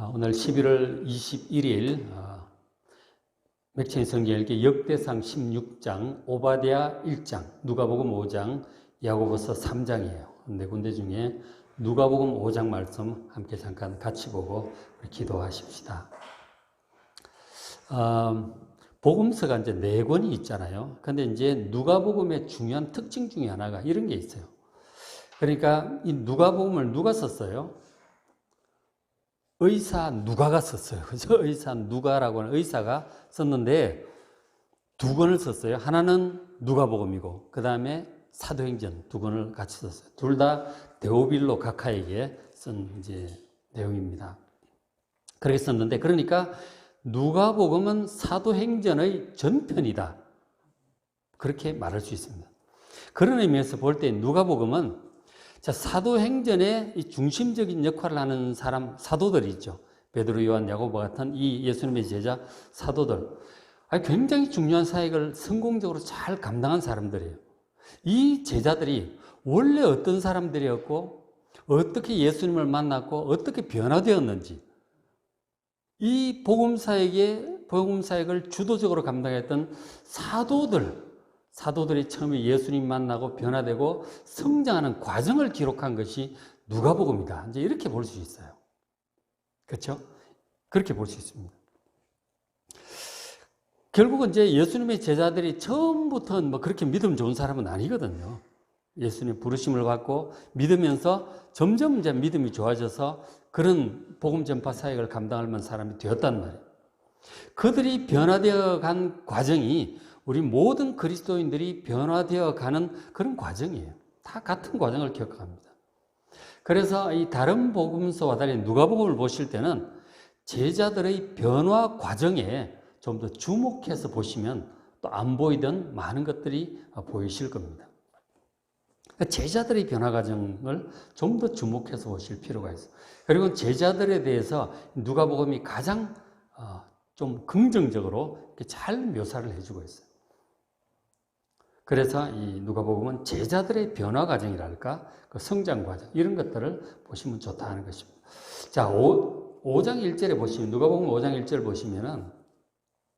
오늘 11월 21일 맥체인 성경 읽기 역대상 16장, 오바댜 1장, 누가복음 5장, 야고보서 3장이에요. 네 군데 중에 누가복음 5장 말씀 함께 잠깐 같이 보고 우리 기도하십시다. 복음서가 이제 4권이 있잖아요. 근데 이제 누가복음의 중요한 특징 중에 하나가 이런 게 있어요. 그러니까 이 누가복음을 누가 썼어요? 의사 누가가 썼어요. 그죠? 의사 누가라고 하는 의사가 썼는데 2권을 썼어요. 하나는 누가복음이고, 그 다음에 사도행전 2권을 같이 썼어요. 둘 다 데오빌로 각하에게 쓴 이제 내용입니다. 그렇게 썼는데, 그러니까 누가복음은 사도행전의 전편이다. 그렇게 말할 수 있습니다. 그런 의미에서 볼 때 누가복음은 사도행전의 이 중심적인 역할을 하는 사람, 사도들이 있죠. 베드로, 요한, 야고보 같은 이 예수님의 제자 사도들. 굉장히 중요한 사역을 성공적으로 잘 감당한 사람들이에요. 이 제자들이 원래 어떤 사람들이었고, 어떻게 예수님을 만났고, 어떻게 변화되었는지, 이 복음사역을 주도적으로 감당했던 사도들이 처음에 예수님 만나고 변화되고 성장하는 과정을 기록한 것이 누가복음이다. 이제 이렇게 볼 수 있어요. 그렇죠? 그렇게 볼 수 있습니다. 결국은 이제 예수님의 제자들이 처음부터 뭐 그렇게 믿음 좋은 사람은 아니거든요. 예수님 부르심을 받고 믿으면서 점점 이제 믿음이 좋아져서 그런 복음 전파 사역을 감당할 만한 사람이 되었단 말이에요. 그들이 변화되어 간 과정이 우리 모든 그리스도인들이 변화되어 가는 그런 과정이에요. 다 같은 과정을 겪어갑니다. 그래서 이 다른 복음서와 달리 누가복음을 보실 때는 제자들의 변화 과정에 좀 더 주목해서 보시면 또 안 보이던 많은 것들이 보이실 겁니다. 제자들의 변화 과정을 좀 더 주목해서 보실 필요가 있어요. 그리고 제자들에 대해서 누가복음이 가장 좀 긍정적으로 잘 묘사를 해주고 있어요. 그래서 이 누가복음은 제자들의 변화 과정이랄까, 그 성장 과정, 이런 것들을 보시면 좋다 하는 것입니다. 자, 5장 1절에 보시면, 누가복음 5장 1절 보시면은,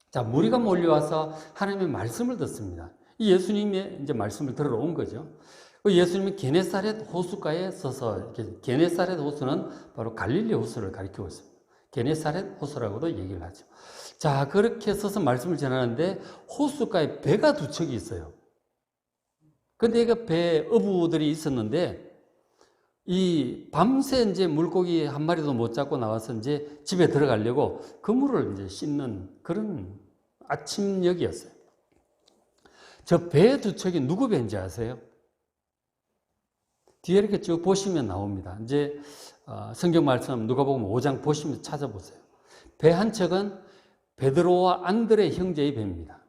자, 무리가 몰려와서 하나님의 말씀을 듣습니다. 이 예수님의 이제 말씀을 들으러 온 거죠. 예수님이 게네사렛 호숫가에 서서, 게네사렛 호수는 바로 갈릴리 호수를 가리키고 있습니다. 게네사렛 호수라고도 얘기를 하죠. 자, 그렇게 서서 말씀을 전하는데 호숫가에 배가 2척이 있어요. 근데 그 배 어부들이 있었는데 이 밤새 이제 물고기 한 마리도 못 잡고 나와서 이제 집에 들어가려고 그물을 이제 씻는 그런 아침녘이었어요. 저 배 2척이 누구 배인지 아세요? 뒤에 이렇게 쭉 보시면 나옵니다. 이제 성경 말씀 누가복음 5장 보시면 찾아보세요. 배 한 척은 베드로와 안드레 형제의 배입니다.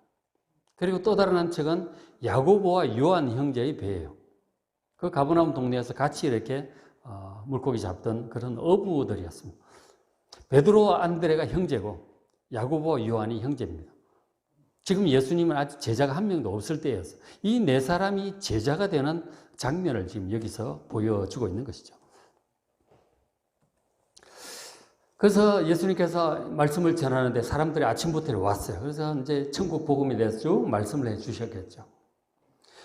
그리고 또 다른 한 척은 야고보와 요한 형제의 배예요. 그 가버나움 동네에서 같이 이렇게 물고기 잡던 그런 어부들이었습니다. 베드로와 안드레가 형제고 야고보와 요한이 형제입니다. 지금 예수님은 아직 제자가 한 명도 없을 때였어요. 이 4사람이 제자가 되는 장면을 지금 여기서 보여주고 있는 것이죠. 그래서 예수님께서 말씀을 전하는데 사람들이 아침부터 왔어요. 그래서 이제 천국 복음에 대해서 쭉 말씀을 해 주셨겠죠.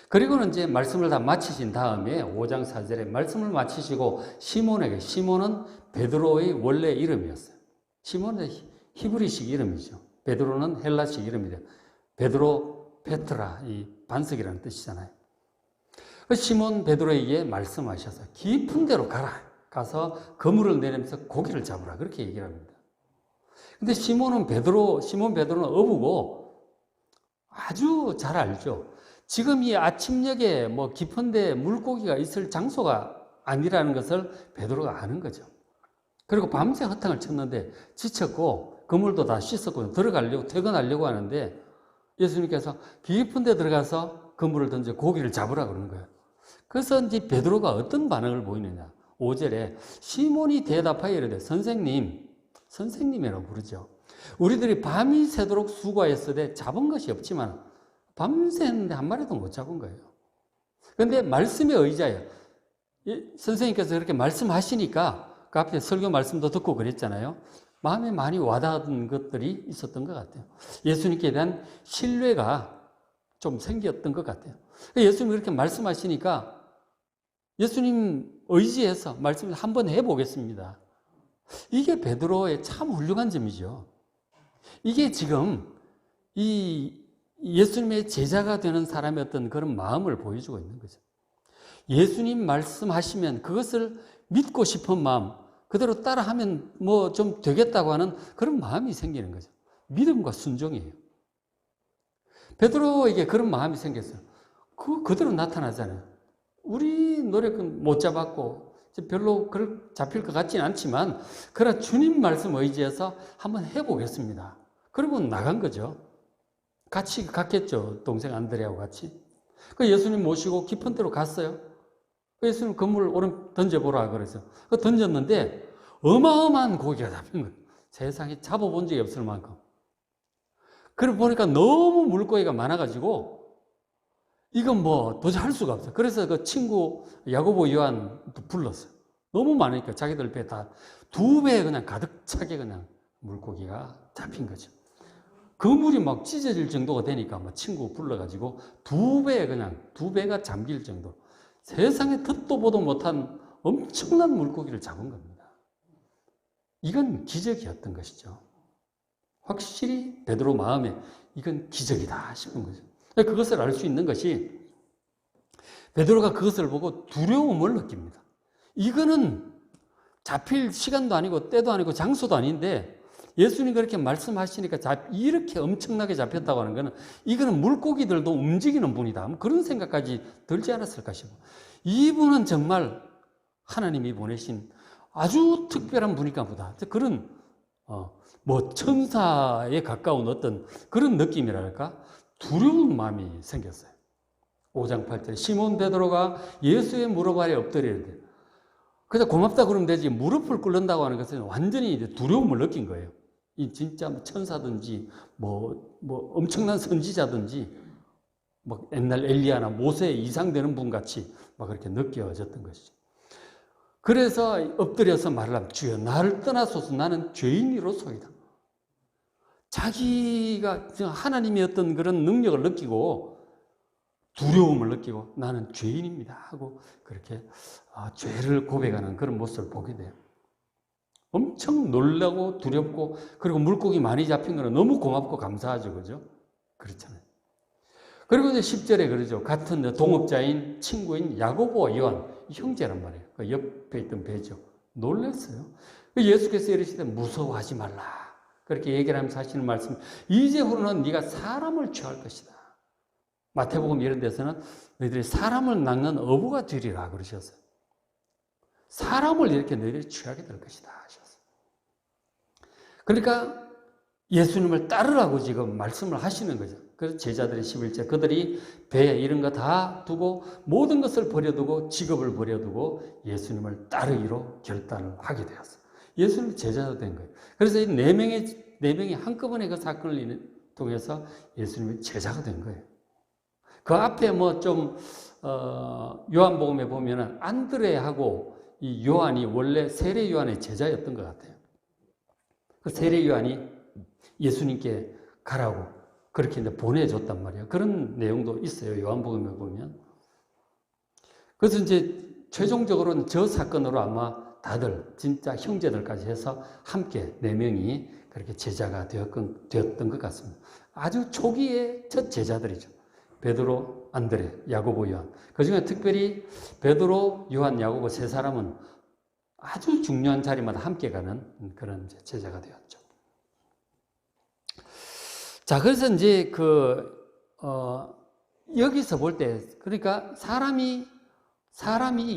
그리고는 이제 말씀을 다 마치신 다음에 5장 4절에 말씀을 마치시고 시몬은 베드로의 원래 이름이었어요. 시몬은 히브리식 이름이죠. 베드로는 헬라식 이름이래요. 베드로, 페트라, 이 반석이라는 뜻이잖아요. 시몬 베드로에게 말씀하셔서 깊은 데로 가서 그물을 내리면서 고기를 잡으라. 그렇게 얘기를 합니다. 근데 시몬 베드로는 어부고 아주 잘 알죠. 지금 이 아침녘에 뭐 깊은데 물고기가 있을 장소가 아니라는 것을 베드로가 아는 거죠. 그리고 밤새 허탕을 쳤는데 지쳤고 그물도 다 씻었고 퇴근하려고 하는데 예수님께서 깊은 데 들어가서 그물을 던져 고기를 잡으라 그러는 거예요. 그래서 이제 베드로가 어떤 반응을 보이느냐. 5절에 시몬이 대답하여 이르되 선생님이라고 부르죠. 우리들이 밤이 새도록 수고하였으되 잡은 것이 없지만 밤새 했는데 한 마리도 못 잡은 거예요. 그런데 말씀의 의자예요. 선생님께서 그렇게 말씀하시니까 그 앞에 설교 말씀도 듣고 그랬잖아요. 마음에 많이 와닿은 것들이 있었던 것 같아요. 예수님께 대한 신뢰가 좀 생겼던 것 같아요. 예수님이 그렇게 말씀하시니까 예수님 의지해서 말씀을 한번 해보겠습니다. 이게 베드로의 참 훌륭한 점이죠. 이게 지금 이 예수님의 제자가 되는 사람의 어떤 그런 마음을 보여주고 있는 거죠. 예수님 말씀하시면 그것을 믿고 싶은 마음, 그대로 따라하면 뭐 좀 되겠다고 하는 그런 마음이 생기는 거죠. 믿음과 순종이에요. 베드로에게 그런 마음이 생겼어요. 그대로 나타나잖아요. 우리 노력은 못 잡았고 별로 잡힐 것 같지는 않지만 그러나 주님 말씀 의지해서 한번 해보겠습니다. 그러고 나간 거죠. 같이 갔겠죠. 동생 안드레하고 같이. 그 예수님 모시고 깊은 데로 갔어요. 예수님 건물 오른 던져보라 그래서 던졌는데 어마어마한 고기가 잡힌 거예요. 세상에 잡아본 적이 없을 만큼. 그걸 보니까 너무 물고기가 많아가지고 이건 뭐 도저히 할 수가 없어요. 그래서 그 친구 야고보 요한도 불렀어요. 너무 많으니까 자기들 배 다 2배 그냥 가득 차게 그냥 물고기가 잡힌 거죠. 그 물이 막 찢어질 정도가 되니까 뭐 친구 불러가지고 2배가 잠길 정도. 세상에 듣도 보도 못한 엄청난 물고기를 잡은 겁니다. 이건 기적이었던 것이죠. 확실히 베드로 마음에 이건 기적이다 싶은 거죠. 그것을 알 수 있는 것이 베드로가 그것을 보고 두려움을 느낍니다. 이거는 잡힐 시간도 아니고 때도 아니고 장소도 아닌데 예수님이 그렇게 말씀하시니까 이렇게 엄청나게 잡혔다고 하는 거는 이거는 물고기들도 움직이는 분이다. 그런 생각까지 들지 않았을까 싶어요. 이분은 정말 하나님이 보내신 아주 특별한 분인가 보다. 그런 뭐 천사에 가까운 어떤 그런 느낌이랄까? 두려운 마음이 생겼어요. 5장 8절 시몬 베드로가 예수의 무릎 아래 엎드리는데 그냥 고맙다 그러면 되지 무릎을 꿇는다고 하는 것은 완전히 이제 두려움을 느낀 거예요. 이 진짜 천사든지 뭐 엄청난 선지자든지 막 옛날 엘리야나 모세 이상 되는 분 같이 막 그렇게 느껴졌던 것이죠. 그래서 엎드려서 말을 하면 주여 나를 떠나소서 나는 죄인이로소이다. 자기가 하나님의 어떤 그런 능력을 느끼고 두려움을 느끼고 나는 죄인입니다 하고 그렇게 죄를 고백하는 그런 모습을 보게 돼요. 엄청 놀라고 두렵고 그리고 물고기 많이 잡힌 거는 너무 고맙고 감사하죠. 그죠? 그렇잖아요. 그리고 이제 10절에 그러죠. 같은 동업자인 친구인 야고보와 요한 형제란 말이에요. 그 옆에 있던 배죠. 놀랐어요. 예수께서 이르시되 무서워하지 말라. 그렇게 얘기를 하면서 하시는 말씀. 이제후로는 네가 사람을 취할 것이다. 마태복음 이런 데서는 너희들이 사람을 낚는 어부가 되리라 그러셨어요. 사람을 이렇게 너희들이 취하게 될 것이다 하셨어요. 그러니까 예수님을 따르라고 지금 말씀을 하시는 거죠. 그래서 제자들이 11절 그들이 배 이런 거 다 두고 모든 것을 버려두고 직업을 버려두고 예수님을 따르기로 결단을 하게 되었어요. 예수님 제자가 된 거예요. 그래서 이 네 명이 한꺼번에 그 사건을 통해서 예수님이 제자가 된 거예요. 그 앞에 뭐 좀 요한복음에 보면은 안드레하고 이 요한이 원래 세례 요한의 제자였던 것 같아요. 그 세례 요한이 예수님께 가라고 그렇게 이제 보내줬단 말이에요. 그런 내용도 있어요. 요한복음에 보면. 그래서 이제 최종적으로는 저 사건으로 아마 다들 진짜 형제들까지 해서 함께 4명이 그렇게 제자가 되었던 것 같습니다. 아주 초기의 첫 제자들이죠. 베드로, 안드레, 야고보, 요한. 그중에 특별히 베드로, 요한, 야고보 3사람은 아주 중요한 자리마다 함께 가는 그런 제자가 되었죠. 자, 그래서 이제 여기서 볼 때, 그러니까 사람이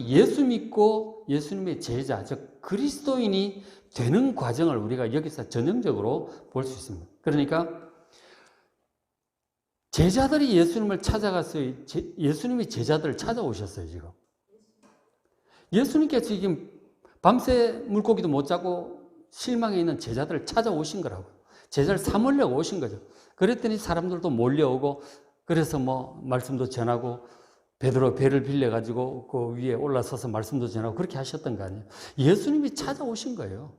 예수 믿고 예수님의 제자, 즉 그리스도인이 되는 과정을 우리가 여기서 전형적으로 볼 수 있습니다. 그러니까 제자들이 예수님을 찾아갔어요. 예수님이 제자들을 찾아오셨어요, 지금. 예수님께서 지금 밤새 물고기도 못 잡고 실망해 있는 제자들을 찾아오신 거라고. 제자를 삼으려고 오신 거죠. 그랬더니 사람들도 몰려오고 그래서 뭐 말씀도 전하고 베드로 배를 빌려가지고 그 위에 올라서서 말씀도 전하고 그렇게 하셨던 거 아니에요. 예수님이 찾아오신 거예요.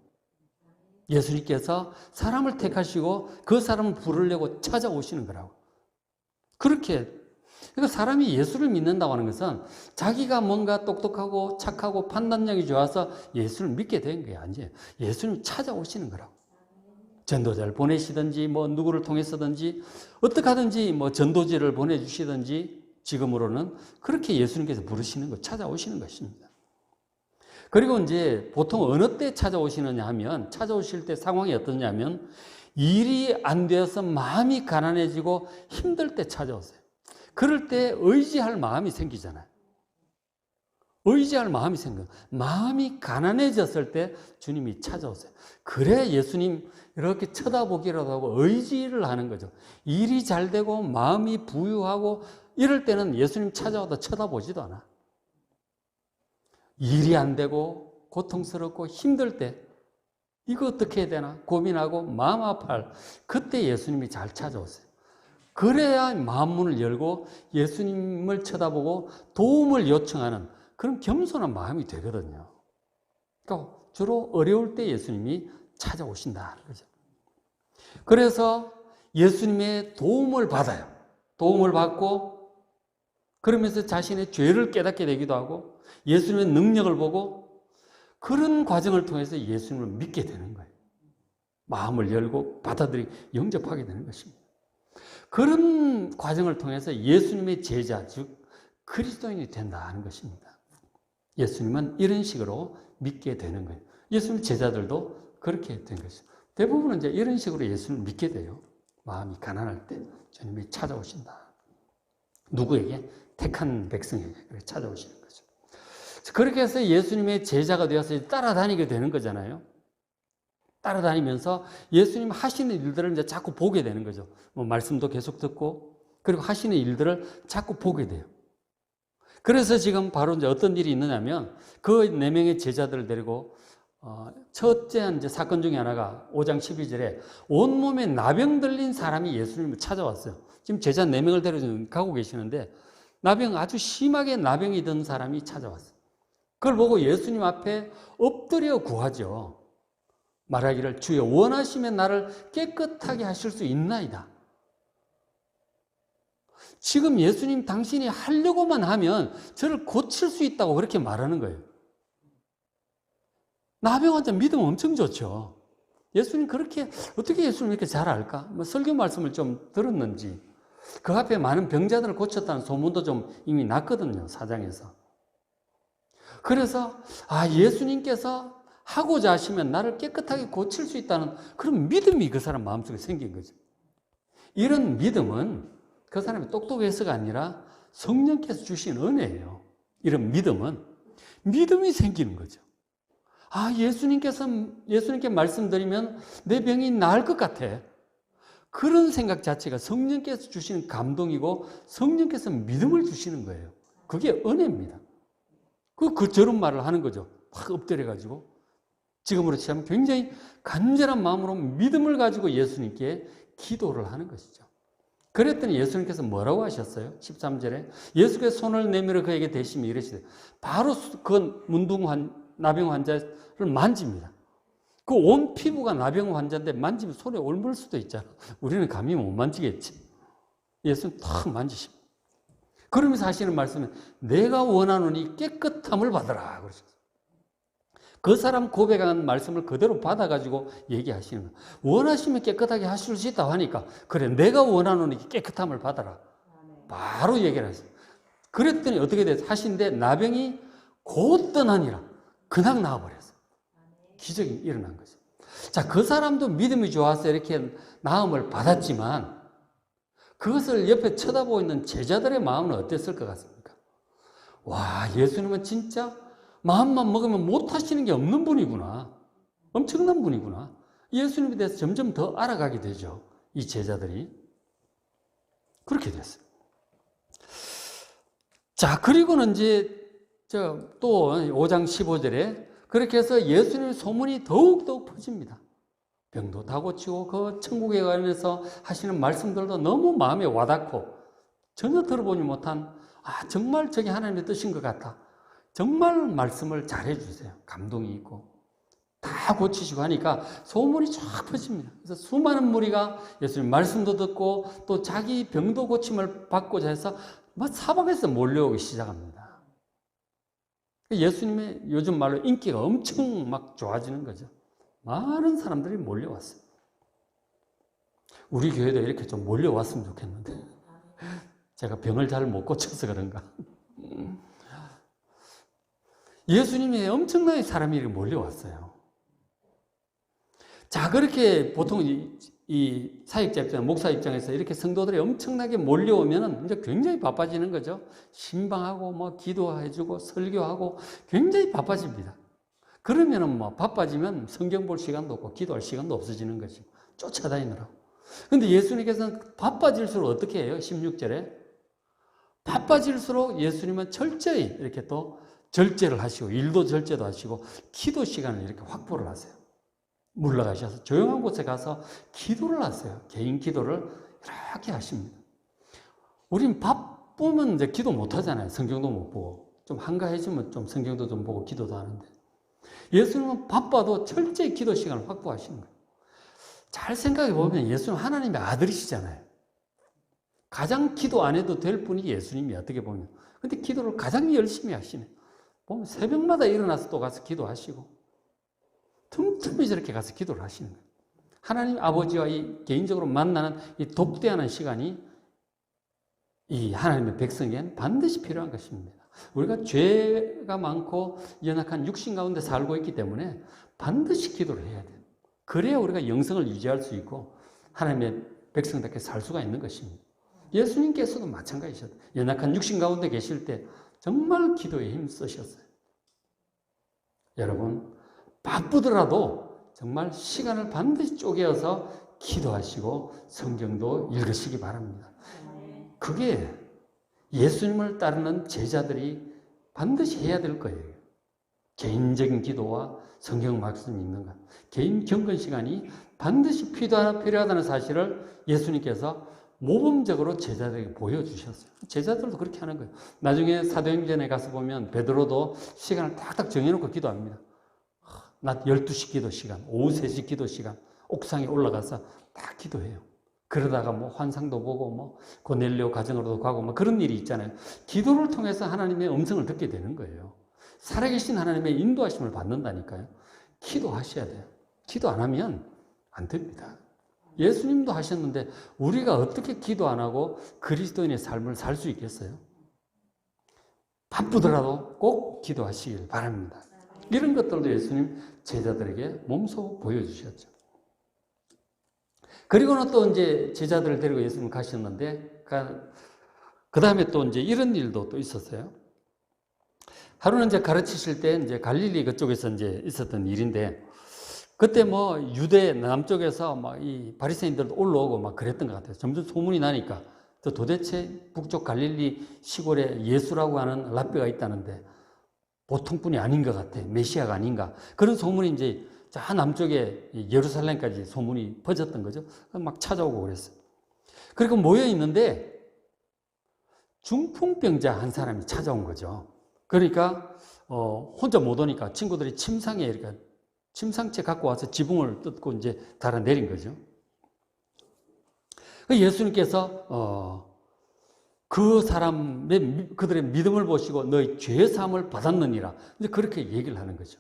예수님께서 사람을 택하시고 그 사람을 부르려고 찾아오시는 거라고. 그렇게. 그러니까 사람이 예수를 믿는다고 하는 것은 자기가 뭔가 똑똑하고 착하고 판단력이 좋아서 예수를 믿게 된 게 아니에요. 예수님 찾아오시는 거라고. 전도자를 보내시든지 뭐 누구를 통해서든지 어떻게 하든지 뭐 전도지를 보내주시든지 지금으로는 그렇게 예수님께서 부르시는 거, 찾아오시는 것입니다. 그리고 이제 보통 어느 때 찾아오시느냐 하면 찾아오실 때 상황이 어떠냐면 일이 안 되어서 마음이 가난해지고 힘들 때 찾아오세요. 그럴 때 의지할 마음이 생기잖아요. 의지할 마음이 생겨요. 마음이 가난해졌을 때 주님이 찾아오세요. 그래 예수님 이렇게 쳐다보기라도 하고 의지를 하는 거죠. 일이 잘 되고 마음이 부유하고 이럴 때는 예수님 찾아와도 쳐다보지도 않아. 일이 안 되고 고통스럽고 힘들 때 이거 어떻게 해야 되나 고민하고 마음 아파할 그때 예수님이 잘 찾아오세요. 그래야 마음문을 열고 예수님을 쳐다보고 도움을 요청하는 그런 겸손한 마음이 되거든요. 그러니까 주로 어려울 때 예수님이 찾아오신다는 거죠. 그래서 예수님의 도움을 받아요. 도움을 받고 그러면서 자신의 죄를 깨닫게 되기도 하고 예수님의 능력을 보고 그런 과정을 통해서 예수님을 믿게 되는 거예요. 마음을 열고 받아들이고 영접하게 되는 것입니다. 그런 과정을 통해서 예수님의 제자, 즉 그리스도인이 된다는 것입니다. 예수님은 이런 식으로 믿게 되는 거예요. 예수님 제자들도 그렇게 된 것이죠. 대부분은 이제 이런 식으로 예수님을 믿게 돼요. 마음이 가난할 때 주님이 찾아오신다. 누구에게? 택한 백성에게 찾아오시는 거죠. 그렇게 해서 예수님의 제자가 되어서 따라다니게 되는 거잖아요. 따라다니면서 예수님 하시는 일들을 이제 자꾸 보게 되는 거죠. 뭐 말씀도 계속 듣고 그리고 하시는 일들을 자꾸 보게 돼요. 그래서 지금 바로 이제 어떤 일이 있느냐면 그 4명의 제자들을 데리고 첫째 이제 사건 중에 하나가 5장 12절에 온몸에 나병 들린 사람이 예수님을 찾아왔어요. 지금 제자 4명을 데리고 가고 계시는데 아주 심하게 나병이 든 사람이 찾아왔어요. 그걸 보고 예수님 앞에 엎드려 구하죠. 말하기를 주여 원하시면 나를 깨끗하게 하실 수 있나이다. 지금 예수님 당신이 하려고만 하면 저를 고칠 수 있다고 그렇게 말하는 거예요. 나병 환자 믿으면 엄청 좋죠. 예수님 그렇게 어떻게 예수님 이렇게 잘 알까? 뭐 설교 말씀을 좀 들었는지 그 앞에 많은 병자들을 고쳤다는 소문도 좀 이미 났거든요. 사장에서. 그래서 예수님께서 하고자 하시면 나를 깨끗하게 고칠 수 있다는 그런 믿음이 그 사람 마음속에 생긴 거죠. 이런 믿음은 그 사람이 똑똑해서가 아니라 성령께서 주신 은혜예요. 이런 믿음은 믿음이 생기는 거죠. 예수님께 말씀드리면 내 병이 나을 것 같아. 그런 생각 자체가 성령께서 주시는 감동이고 성령께서 믿음을 주시는 거예요. 그게 은혜입니다. 저런 말을 하는 거죠. 확 엎드려가지고. 지금으로 치면 굉장히 간절한 마음으로 믿음을 가지고 예수님께 기도를 하는 것이죠. 그랬더니 예수님께서 뭐라고 하셨어요? 13절에 예수께서 손을 내밀어 그에게 대시며 이르시되 바로 그 나병 환자를 만집니다. 그 온 피부가 나병 환자인데 만지면 손에 옮을 수도 있잖아. 우리는 감히 못 만지겠지. 예수는 탁 만지십니다. 그러면서 하시는 말씀은 내가 원하노니 깨끗함을 받으라 그러셨어요. 그 사람 고백한 말씀을 그대로 받아가지고 얘기하시는 거예요. 원하시면 깨끗하게 하실 수 있다고 하니까 그래 내가 원하노니 깨끗함을 받아라. 바로 얘기를 하셨어요. 그랬더니 어떻게 됐어요? 하신데 나병이 곧 떠나니라. 그냥 나와버렸어요. 기적이 일어난 거죠. 자, 그 사람도 믿음이 좋아서 이렇게 나음을 받았지만 그것을 옆에 쳐다보고 있는 제자들의 마음은 어땠을 것 같습니까? 와, 예수님은 진짜 마음만 먹으면 못하시는 게 없는 분이구나. 엄청난 분이구나. 예수님에 대해서 점점 더 알아가게 되죠. 이 제자들이. 그렇게 됐어요. 자, 그리고는 이제 또 5장 15절에 그렇게 해서 예수님의 소문이 더욱더욱 퍼집니다. 병도 다 고치고 그 천국에 관해서 하시는 말씀들도 너무 마음에 와닿고 전혀 들어보지 못한 아, 정말 저게 하나님의 뜻인 것 같다. 정말 말씀을 잘해 주세요. 감동이 있고. 다 고치시고 하니까 소문이 쫙 퍼집니다. 그래서 수많은 무리가 예수님 말씀도 듣고 또 자기 병도 고침을 받고자 해서 막 사방에서 몰려오기 시작합니다. 예수님의 요즘 말로 인기가 엄청 막 좋아지는 거죠. 많은 사람들이 몰려왔어요. 우리 교회도 이렇게 좀 몰려왔으면 좋겠는데 제가 병을 잘 못 고쳐서 그런가. 예수님이 엄청나게 사람이 이렇게 몰려왔어요. 자, 그렇게 보통 이 사역자 입장, 목사 입장에서 이렇게 성도들이 엄청나게 몰려오면 이제 굉장히 바빠지는 거죠. 신방하고 뭐 기도해주고 설교하고 굉장히 바빠집니다. 그러면은 뭐 바빠지면 성경 볼 시간도 없고 기도할 시간도 없어지는 거죠. 쫓아다니느라고. 근데 예수님께서는 바빠질수록 어떻게 해요? 16절에. 바빠질수록 예수님은 철저히 이렇게 또 절제를 하시고, 일도 절제도 하시고, 기도 시간을 이렇게 확보를 하세요. 물러가셔서 조용한 곳에 가서 기도를 하세요. 개인 기도를 이렇게 하십니다. 우린 바쁘면 이제 기도 못 하잖아요. 성경도 못 보고. 좀 한가해지면 좀 성경도 좀 보고 기도도 하는데. 예수님은 바빠도 철저히 기도 시간을 확보하시는 거예요. 잘 생각해 보면 예수님은 하나님의 아들이시잖아요. 가장 기도 안 해도 될 분이 예수님이 어떻게 보면. 근데 기도를 가장 열심히 하시네. 보면 새벽마다 일어나서 또 가서 기도하시고 틈틈이 저렇게 가서 기도를 하시는 거예요. 하나님 아버지와 이 개인적으로 만나는 이 독대하는 시간이 이 하나님의 백성에겐 반드시 필요한 것입니다. 우리가 죄가 많고 연약한 육신 가운데 살고 있기 때문에 반드시 기도를 해야 돼요. 그래야 우리가 영성을 유지할 수 있고 하나님의 백성답게 살 수가 있는 것입니다. 예수님께서도 마찬가지셨어요. 연약한 육신 가운데 계실 때 정말 기도에 힘 쓰셨어요. 여러분, 바쁘더라도 정말 시간을 반드시 쪼개어서 기도하시고 성경도 읽으시기 바랍니다. 그게 예수님을 따르는 제자들이 반드시 해야 될 거예요. 개인적인 기도와 성경 말씀 읽는 것. 개인 경건 시간이 반드시 필요하다는 사실을 예수님께서 모범적으로 제자들에게 보여주셨어요. 제자들도 그렇게 하는 거예요. 나중에 사도행전에 가서 보면 베드로도 시간을 딱딱 정해놓고 기도합니다. 낮 12시 기도 시간, 오후 3시 기도 시간, 옥상에 올라가서 딱 기도해요. 그러다가 뭐 환상도 보고 뭐 고넬료 가정으로도 가고 뭐 그런 일이 있잖아요. 기도를 통해서 하나님의 음성을 듣게 되는 거예요. 살아계신 하나님의 인도하심을 받는다니까요. 기도하셔야 돼요. 기도 안 하면 안 됩니다. 예수님도 하셨는데 우리가 어떻게 기도 안 하고 그리스도인의 삶을 살 수 있겠어요? 바쁘더라도 꼭 기도하시길 바랍니다. 이런 것들도 예수님 제자들에게 몸소 보여주셨죠. 그리고는 또 이제 제자들을 데리고 예수님 가셨는데, 그 다음에 또 이제 이런 일도 또 있었어요. 하루는 이제 가르치실 때 이제 갈릴리 그쪽에서 이제 있었던 일인데, 그때 뭐 유대 남쪽에서 막 이 바리새인들도 올라오고 막 그랬던 것 같아요. 점점 소문이 나니까. 도대체 북쪽 갈릴리 시골에 예수라고 하는 랍비가 있다는데 보통 분이 아닌 것 같아. 메시아가 아닌가. 그런 소문이 이제 저 남쪽에 예루살렘까지 소문이 퍼졌던 거죠. 막 찾아오고 그랬어요. 그리고 모여 있는데 중풍병자 한 사람이 찾아온 거죠. 그러니까 혼자 못 오니까 친구들이 침상에 이렇게 침상채 갖고 와서 지붕을 뜯고 이제 달아 내린 거죠. 예수님께서 그 사람의 그들의 믿음을 보시고 너희 죄 사함을 받았느니라. 이제 그렇게 얘기를 하는 거죠.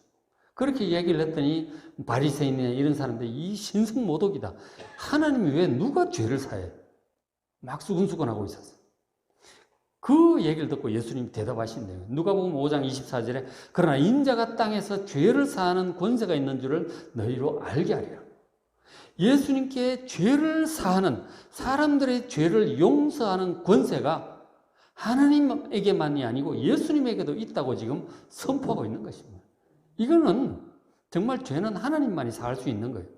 그렇게 얘기를 했더니 바리새인이나 이런 사람들이 이 신성모독이다. 하나님이 왜 누가 죄를 사해? 막 수근수근하고 있었어요. 그 얘기를 듣고 예수님이 대답하신대요. 누가복음 5장 24절에 그러나 인자가 땅에서 죄를 사하는 권세가 있는 줄을 너희로 알게 하리라. 예수님께 죄를 사하는 사람들의 죄를 용서하는 권세가 하나님에게만이 아니고 예수님에게도 있다고 지금 선포하고 있는 것입니다. 이거는 정말 죄는 하나님만이 사할 수 있는 거예요.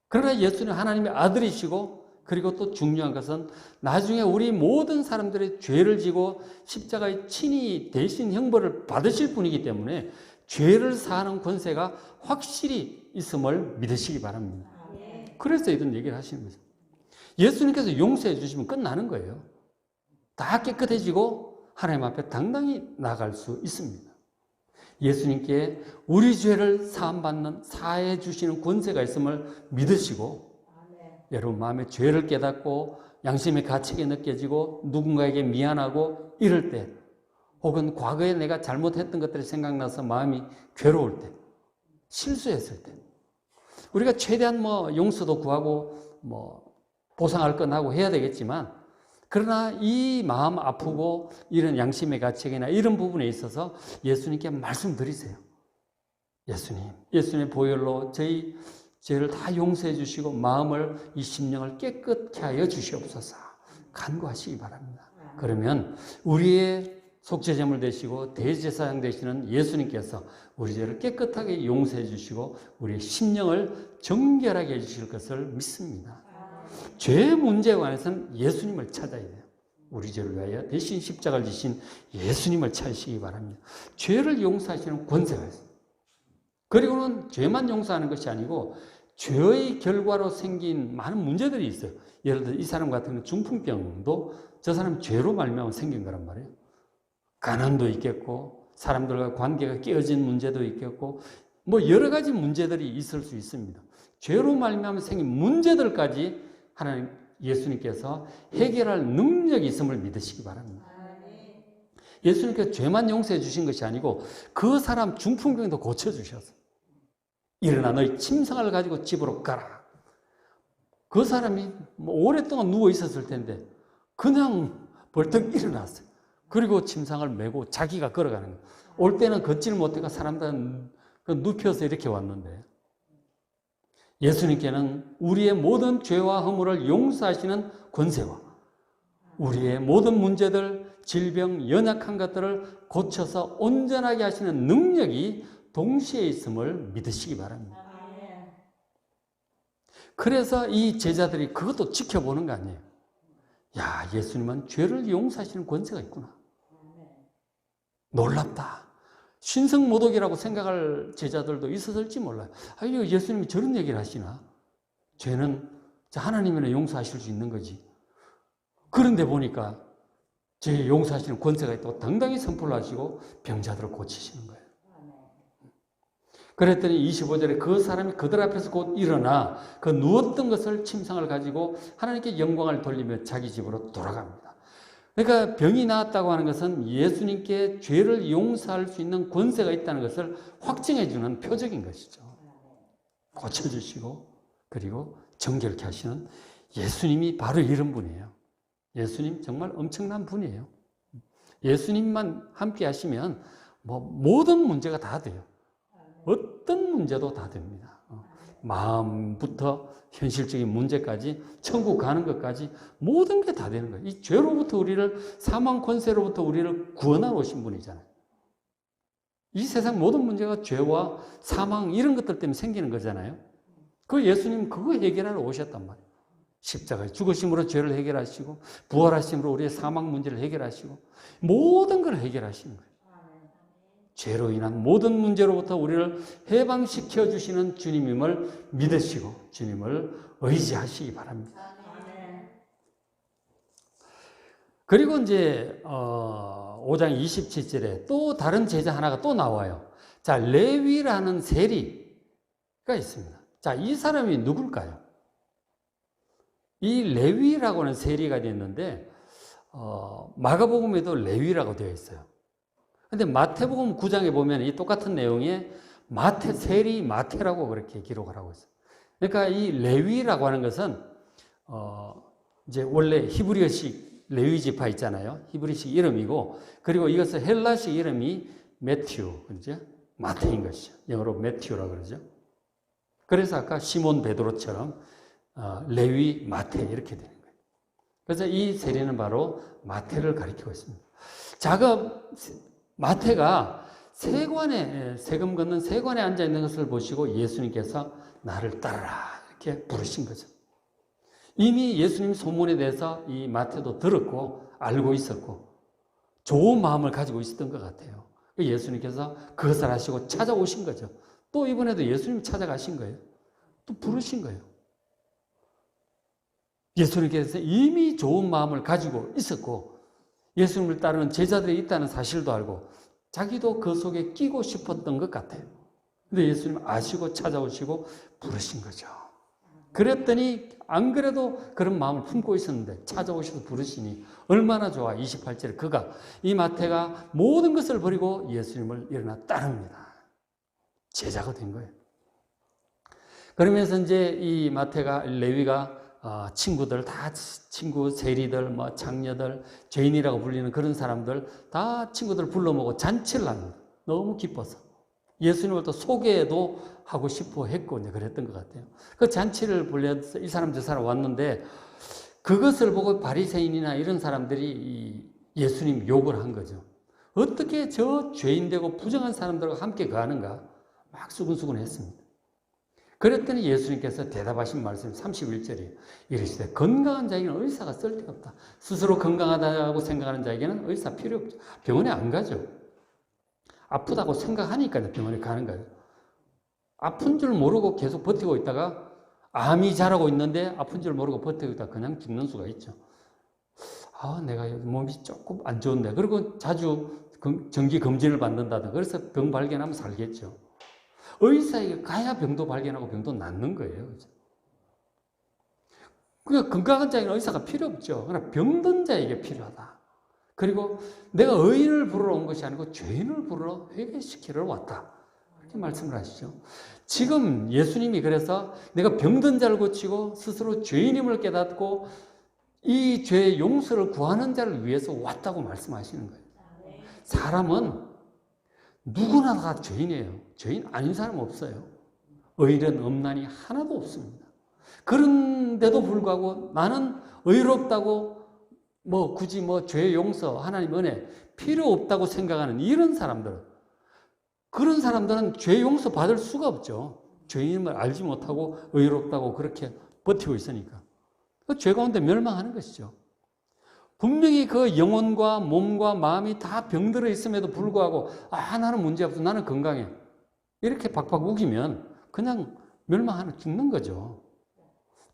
그러나 예수는 하나님의 아들이시고 그리고 또 중요한 것은 나중에 우리 모든 사람들의 죄를 지고 십자가의 친히 대신 형벌을 받으실 분이기 때문에 죄를 사하는 권세가 확실히 있음을 믿으시기 바랍니다. 그래서 이런 얘기를 하시는 거죠. 예수님께서 용서해 주시면 끝나는 거예요. 다 깨끗해지고 하나님 앞에 당당히 나갈 수 있습니다. 예수님께 우리 죄를 사함받는 사해 주시는 권세가 있음을 믿으시고 여러분 마음에 죄를 깨닫고 양심의 가책이 느껴지고 누군가에게 미안하고 이럴 때 혹은 과거에 내가 잘못했던 것들이 생각나서 마음이 괴로울 때 실수했을 때 우리가 최대한 용서도 구하고 보상할 건 하고 해야 되겠지만 그러나 이 마음 아프고 이런 양심의 가책이나 이런 부분에 있어서 예수님께 말씀드리세요. 예수님의 보혈로 저희 죄를 다 용서해 주시고 마음을 이 심령을 깨끗게 하여 주시옵소서 간구하시기 바랍니다. 그러면 우리의 속죄제물 되시고 대제사장 되시는 예수님께서 우리 죄를 깨끗하게 용서해 주시고 우리의 심령을 정결하게 해 주실 것을 믿습니다. 죄 문제에 관해서는 예수님을 찾아야 돼요. 우리 죄를 위하여 대신 십자가를 지신 예수님을 찾으시기 바랍니다. 죄를 용서하시는 권세가 있어요. 그리고는 죄만 용서하는 것이 아니고 죄의 결과로 생긴 많은 문제들이 있어요. 예를 들어 이 사람 같은 경우는 중풍병도 저 사람 죄로 말미암아 생긴 거란 말이에요. 가난도 있겠고 사람들과 관계가 깨어진 문제도 있겠고 여러 가지 문제들이 있을 수 있습니다. 죄로 말미암아 생긴 문제들까지 하나님 예수님께서 해결할 능력이 있음을 믿으시기 바랍니다. 예수님께서 죄만 용서해 주신 것이 아니고 그 사람 중풍병도 고쳐주셨어요. 일어나 너희 침상을 가지고 집으로 가라. 그 사람이 오랫동안 누워 있었을 텐데 그냥 벌떡 일어났어요. 그리고 침상을 메고 자기가 걸어가는 거예요. 올 때는 걷지를 못해가 사람들은 눕혀서 이렇게 왔는데 예수님께는 우리의 모든 죄와 허물을 용서하시는 권세와 우리의 모든 문제들, 질병, 연약한 것들을 고쳐서 온전하게 하시는 능력이 동시에 있음을 믿으시기 바랍니다. 그래서 이 제자들이 그것도 지켜보는 거 아니에요. 야, 예수님은 죄를 용서하시는 권세가 있구나. 놀랍다. 신성모독이라고 생각할 제자들도 있었을지 몰라요. 아유, 예수님이 저런 얘기를 하시나? 죄는 하나님이나 용서하실 수 있는 거지. 그런데 보니까 죄 용서하시는 권세가 있다고 당당히 선포를 하시고 병자들을 고치시는 거예요. 그랬더니 25절에 그 사람이 그들 앞에서 곧 일어나 그 누웠던 것을 침상을 가지고 하나님께 영광을 돌리며 자기 집으로 돌아갑니다. 그러니까 병이 나았다고 하는 것은 예수님께 죄를 용서할 수 있는 권세가 있다는 것을 확증해 주는 표적인 것이죠. 고쳐주시고 그리고 정결케 하시는 예수님이 바로 이런 분이에요. 예수님 정말 엄청난 분이에요. 예수님만 함께 하시면 모든 문제가 다 돼요. 어떤 문제도 다 됩니다. 마음부터 현실적인 문제까지 천국 가는 것까지 모든 게 다 되는 거예요. 이 죄로부터 우리를 사망 권세로부터 우리를 구원하러 오신 분이잖아요. 이 세상 모든 문제가 죄와 사망 이런 것들 때문에 생기는 거잖아요. 그 예수님 그거 해결하러 오셨단 말이에요. 십자가에 죽으심으로 죄를 해결하시고 부활하심으로 우리의 사망 문제를 해결하시고 모든 걸 해결하시는 거예요. 죄로 인한 모든 문제로부터 우리를 해방시켜 주시는 주님임을 믿으시고 주님을 의지하시기 바랍니다. 그리고 이제 5장 27절에 또 다른 제자 하나가 또 나와요. 자, 레위라는 세리가 있습니다. 자, 이 사람이 누굴까요? 이 레위라고 하는 세리가 있는데 마가복음에도 레위라고 되어 있어요. 근데 마태복음 9장에 보면 이 똑같은 내용에 세리 마태라고 그렇게 기록을 하고 있어요. 그러니까 이 레위라고 하는 것은 이제 원래 히브리어식 레위 지파 있잖아요. 히브리식 이름이고 그리고 이것은 헬라식 이름이 매튜, 그렇죠? 마태인 것이죠. 영어로 매튜라고 그러죠. 그래서 아까 시몬 베드로처럼 레위 마태 이렇게 되는 거예요. 그래서 이 세리는 바로 마태를 가리키고 있습니다. 마태가 세금 걷는 세관에 앉아 있는 것을 보시고 예수님께서 나를 따르라 이렇게 부르신 거죠. 이미 예수님 소문에 대해서 이 마태도 들었고 알고 있었고 좋은 마음을 가지고 있었던 것 같아요. 예수님께서 그것을 하시고 찾아오신 거죠. 또 이번에도 예수님 찾아가신 거예요. 또 부르신 거예요. 예수님께서 이미 좋은 마음을 가지고 있었고 예수님을 따르는 제자들이 있다는 사실도 알고 자기도 그 속에 끼고 싶었던 것 같아요. 근데 예수님 아시고 찾아오시고 부르신 거죠. 그랬더니 안 그래도 그런 마음을 품고 있었는데 찾아오셔서 부르시니 얼마나 좋아. 28절에 그가 이 마태가 모든 것을 버리고 예수님을 일어나 따릅니다. 제자가 된 거예요. 그러면서 이제 이 마태가 레위가 친구들 다 친구 세리들 뭐 장녀들 죄인이라고 불리는 그런 사람들 다 친구들 불러 모으고 잔치를 합니다. 너무 기뻐서 예수님을 또 소개도 하고 싶어 했고 이제 그랬던 것 같아요. 그 잔치를 불려서 이 사람 저 사람 왔는데 그것을 보고 바리새인이나 이런 사람들이 예수님 욕을 한 거죠. 어떻게 저 죄인되고 부정한 사람들과 함께 가는가 막 수근수근 했습니다. 그랬더니 예수님께서 대답하신 말씀이 31절이에요. 이르시되 건강한 자에게는 의사가 쓸데없다. 스스로 건강하다고 생각하는 자에게는 의사 필요 없죠. 병원에 안 가죠. 아프다고 생각하니까 병원에 가는 거예요. 아픈 줄 모르고 계속 버티고 있다가 암이 자라고 있는데 아픈 줄 모르고 버티고 있다가 그냥 죽는 수가 있죠. 내가 몸이 조금 안 좋은데. 그리고 자주 정기 검진을 받는다든. 그래서 병 발견하면 살겠죠. 의사에게 가야 병도 발견하고 병도 낫는 거예요. 그러니까 건강한 자에게는 의사가 필요 없죠. 그러나 병든 자에게 필요하다. 그리고 내가 의인을 부르러 온 것이 아니고 죄인을 부르러 회개시키러 왔다. 이렇게 말씀을 하시죠. 지금 예수님이 그래서 내가 병든 자를 고치고 스스로 죄인임을 깨닫고 이 죄의 용서를 구하는 자를 위해서 왔다고 말씀하시는 거예요. 사람은 누구나 다 죄인이에요. 죄인 아닌 사람 없어요. 의인은 없나니 하나도 없습니다. 그런데도 불구하고 나는 의롭다고 굳이 죄의 용서, 하나님 은혜 필요 없다고 생각하는 이런 사람들, 그런 사람들은 죄 용서 받을 수가 없죠. 죄인임을 알지 못하고 의롭다고 그렇게 버티고 있으니까. 그 죄 가운데 멸망하는 것이죠. 분명히 그 영혼과 몸과 마음이 다 병들어 있음에도 불구하고 나는 문제없어. 나는 건강해. 이렇게 박박 우기면 그냥 멸망하는 죽는 거죠.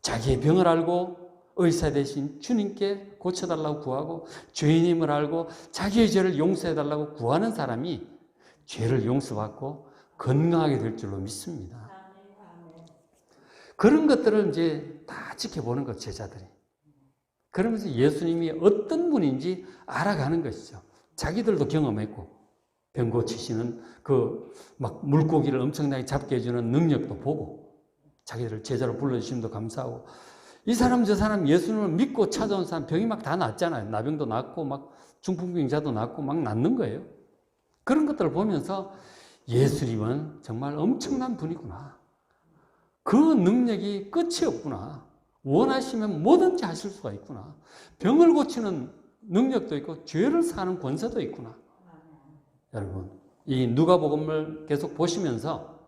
자기의 병을 알고 의사 대신 주님께 고쳐달라고 구하고 죄인임을 알고 자기의 죄를 용서해달라고 구하는 사람이 죄를 용서받고 건강하게 될 줄로 믿습니다. 그런 것들을 이제 다 지켜보는 것, 제자들이. 그러면서 예수님이 어떤 분인지 알아가는 것이죠. 자기들도 경험했고, 병 고치시는 막 물고기를 엄청나게 잡게 해주는 능력도 보고, 자기들을 제자로 불러주심도 감사하고, 이 사람 저 사람 예수님을 믿고 찾아온 사람 병이 막 다 낫잖아요. 나병도 낫고, 막 중풍병자도 낫고, 막 낫는 거예요. 그런 것들을 보면서 예수님은 정말 엄청난 분이구나. 그 능력이 끝이 없구나. 원하시면 뭐든지 하실 수가 있구나. 병을 고치는 능력도 있고 죄를 사는 권세도 있구나. 여러분, 이 누가복음을 계속 보시면서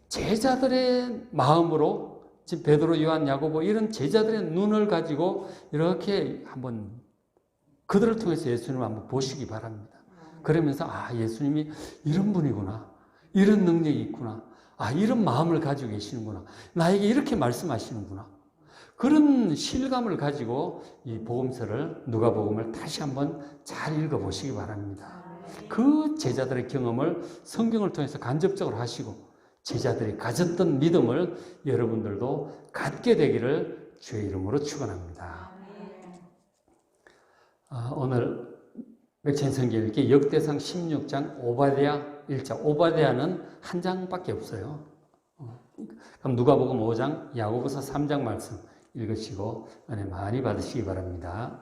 제자들의 마음으로 지금 베드로, 요한, 야고보 이런 제자들의 눈을 가지고 이렇게 한번 그들을 통해서 예수님을 한번 보시기 바랍니다. 그러면서 예수님이 이런 분이구나. 이런 능력이 있구나. 이런 마음을 가지고 계시는구나. 나에게 이렇게 말씀하시는구나. 그런 실감을 가지고 이 복음서를, 누가복음을 다시 한번 잘 읽어보시기 바랍니다. 그 제자들의 경험을 성경을 통해서 간접적으로 하시고 제자들이 가졌던 믿음을 여러분들도 갖게 되기를 주의 이름으로 축원합니다. 오늘 맥체인 성경 읽기 역대상 16장 오바댜 1장. 오바댜는 한 장밖에 없어요. 그럼 누가복음 5장, 야고보서 3장 말씀 읽으시고 은혜 많이 받으시기 바랍니다.